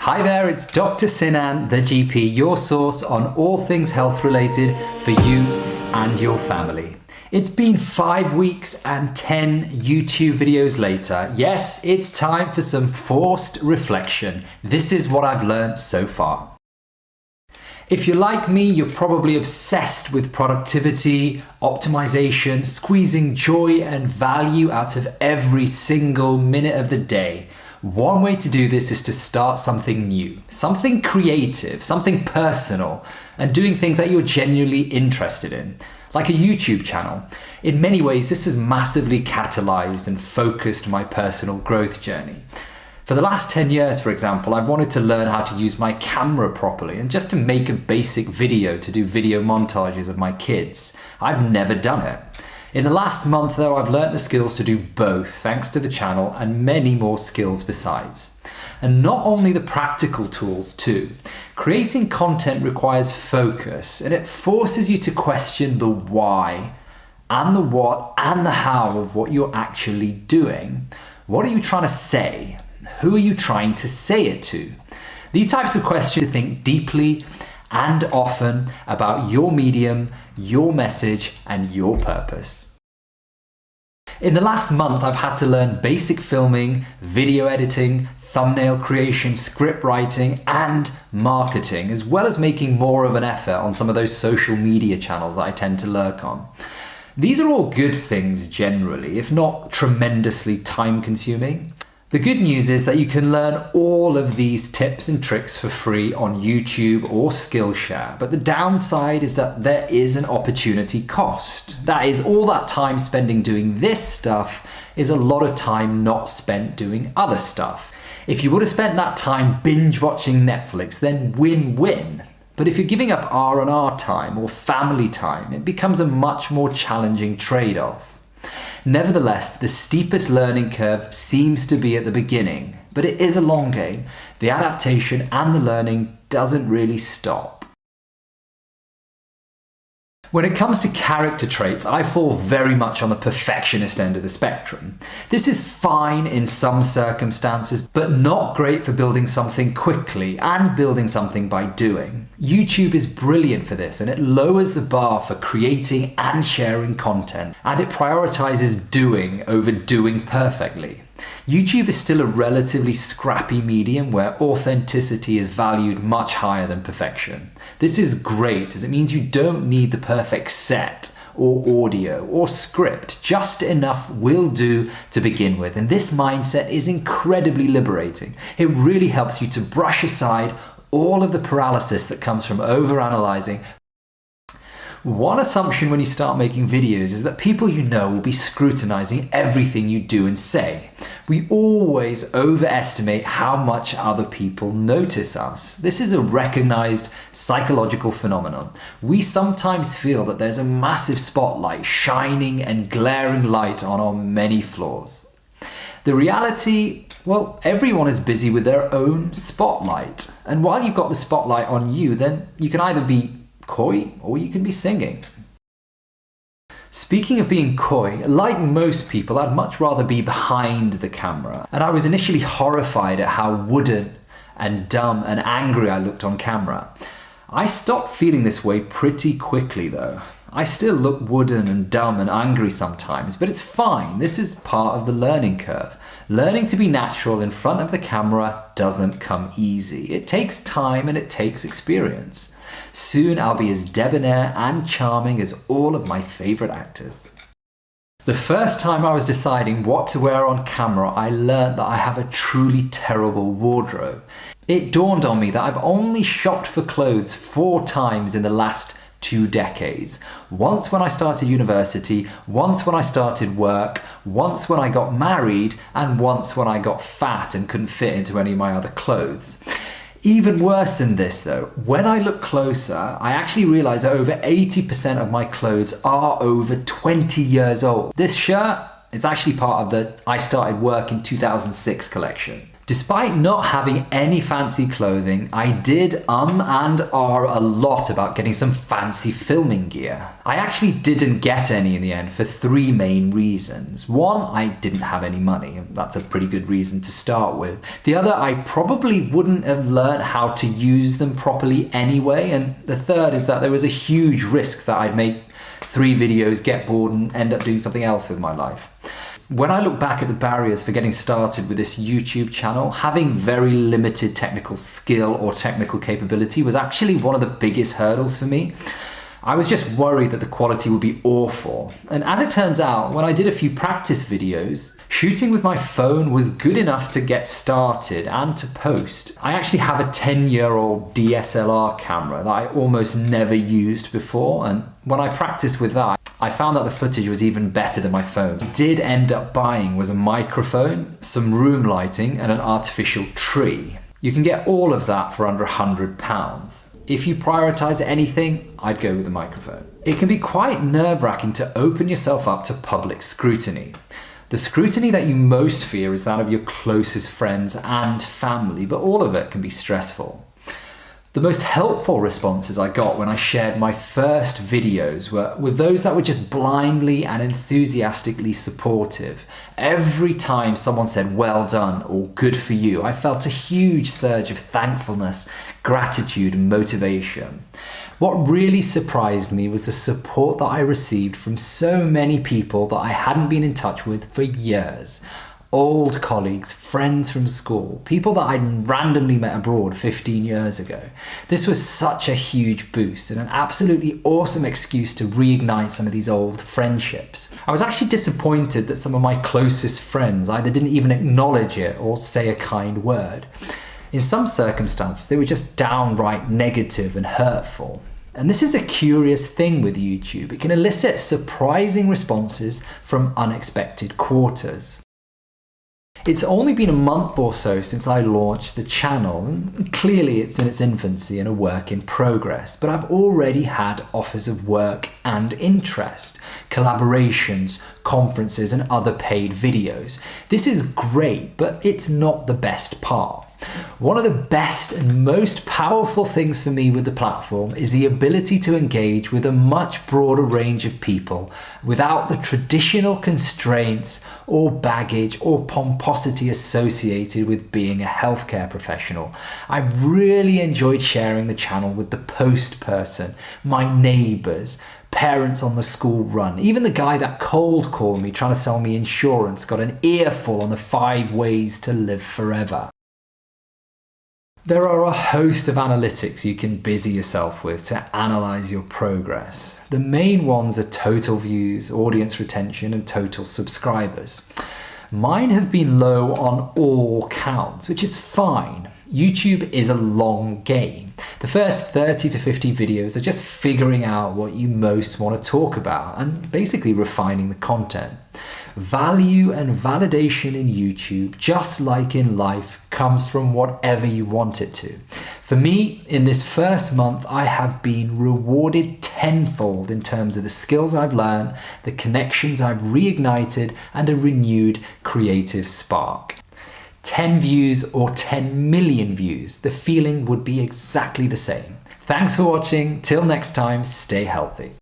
Hi there, it's Dr. Sinan, the GP, your source on all things health related for you and your family. It's been 5 weeks and 10 YouTube videos later. Yes, it's time for some forced reflection. This is what I've learned so far. If you're like me, you're probably obsessed with productivity, optimization, squeezing joy and value out of every single minute of the day. One way to do this is to start something new, something creative, something personal, and doing things that you're genuinely interested in, like a YouTube channel. In many ways, this has massively catalyzed and focused my personal growth journey. For the last 10 years, for example, I've wanted to learn how to use my camera properly and just to make a basic video to do video montages of my kids. I've never done it. In the last month though, I've learned the skills to do both thanks to the channel and many more skills besides. And not only the practical tools too. Creating content requires focus and it forces you to question the why and the what and the how of what you're actually doing. What are you trying to say? Who are you trying to say it to? These types of questions to think deeply and often about your medium, your message, and your purpose. In the last month, I've had to learn basic filming, video editing, thumbnail creation, script writing, and marketing, as well as making more of an effort on some of those social media channels that I tend to lurk on. These are all good things generally, if not tremendously time-consuming. The good news is that you can learn all of these tips and tricks for free on YouTube or Skillshare, but the downside is that there is an opportunity cost. That is, all that time spending doing this stuff is a lot of time not spent doing other stuff. If you would have spent that time binge watching Netflix, then win-win. But if you're giving up R&R time or family time, it becomes a much more challenging trade-off. Nevertheless, the steepest learning curve seems to be at the beginning, but it is a long game. The adaptation and the learning doesn't really stop. When it comes to character traits, I fall very much on the perfectionist end of the spectrum. This is fine in some circumstances, but not great for building something quickly and building something by doing. YouTube is brilliant for this, and it lowers the bar for creating and sharing content, and it prioritizes doing over doing perfectly. YouTube is still a relatively scrappy medium where authenticity is valued much higher than perfection. This is great as it means you don't need the perfect set or audio or script. Just enough will do to begin with, and this mindset is incredibly liberating. It really helps you to brush aside all of the paralysis that comes from overanalyzing. One assumption when you start making videos is that people you know will be scrutinizing everything you do and say. We always overestimate how much other people notice us. This is a recognized psychological phenomenon. We sometimes feel that there's a massive spotlight shining and glaring light on our many flaws. The reality, well, everyone is busy with their own spotlight. And while you've got the spotlight on you, then you can either be coy or you can be singing. Speaking of being coy, like most people, I'd much rather be behind the camera. And I was initially horrified at how wooden and dumb and angry I looked on camera. I stopped feeling this way pretty quickly though. I still look wooden and dumb and angry sometimes, but it's fine. This is part of the learning curve. Learning to be natural in front of the camera doesn't come easy. It takes time and it takes experience. Soon I'll be as debonair and charming as all of my favorite actors. The first time I was deciding what to wear on camera, I learned that I have a truly terrible wardrobe. It dawned on me that I've only shopped for clothes 4 times in the last 2 decades. Once when I started university, once when I started work, once when I got married, and once when I got fat and couldn't fit into any of my other clothes. Even worse than this though, when I look closer, I actually realize that over 80% of my clothes are over 20 years old. This shirt, it's actually part of the I started work in 2006 collection. Despite not having any fancy clothing, I did and are a lot about getting some fancy filming gear. I actually didn't get any in the end for 3 main reasons. One, I didn't have any money, and that's a pretty good reason to start with. The other, I probably wouldn't have learned how to use them properly anyway, and the third is that there was a huge risk that I'd make 3 videos, get bored and end up doing something else with my life. When I look back at the barriers for getting started with this YouTube channel, having very limited technical skill or technical capability was actually one of the biggest hurdles for me. I was just worried that the quality would be awful. And as it turns out, when I did a few practice videos, shooting with my phone was good enough to get started and to post. I actually have a 10-year-old DSLR camera that I almost never used before, and when I practiced with that, I found that the footage was even better than my phone. What I did end up buying was a microphone, some room lighting, and an artificial tree. You can get all of that for under £100. If you prioritize anything, I'd go with the microphone. It can be quite nerve-wracking to open yourself up to public scrutiny. The scrutiny that you most fear is that of your closest friends and family, but all of it can be stressful. The most helpful responses I got when I shared my first videos were with those that were just blindly and enthusiastically supportive. Every time someone said well done or good for you, I felt a huge surge of thankfulness, gratitude and motivation. What really surprised me was the support that I received from so many people that I hadn't been in touch with for years. Old colleagues, friends from school, people that I'd randomly met abroad 15 years ago. This was such a huge boost and an absolutely awesome excuse to reignite some of these old friendships. I was actually disappointed that some of my closest friends either didn't even acknowledge it or say a kind word. In some circumstances, they were just downright negative and hurtful. And this is a curious thing with YouTube. It can elicit surprising responses from unexpected quarters. It's only been a month or so since I launched the channel, and clearly it's in its infancy and a work in progress, but I've already had offers of work and interest, collaborations, conferences and other paid videos. This is great, but it's not the best part. One of the best and most powerful things for me with the platform is the ability to engage with a much broader range of people without the traditional constraints or baggage or pomposity associated with being a healthcare professional. I've really enjoyed sharing the channel with the post person, my neighbours, parents on the school run. Even the guy that cold called me trying to sell me insurance got an earful on the 5 ways to live forever. There are a host of analytics you can busy yourself with to analyze your progress. The main ones are total views, audience retention, and total subscribers. Mine have been low on all counts, which is fine. YouTube is a long game. The first 30 to 50 videos are just figuring out what you most want to talk about and basically refining the content. Value and validation in YouTube, just like in life, comes from whatever you want it to. For me, in this first month, I have been rewarded tenfold in terms of the skills I've learned, the connections I've reignited, and a renewed creative spark. 10 views or 10 million views, the feeling would be exactly the same. Thanks for watching. Till next time, stay healthy.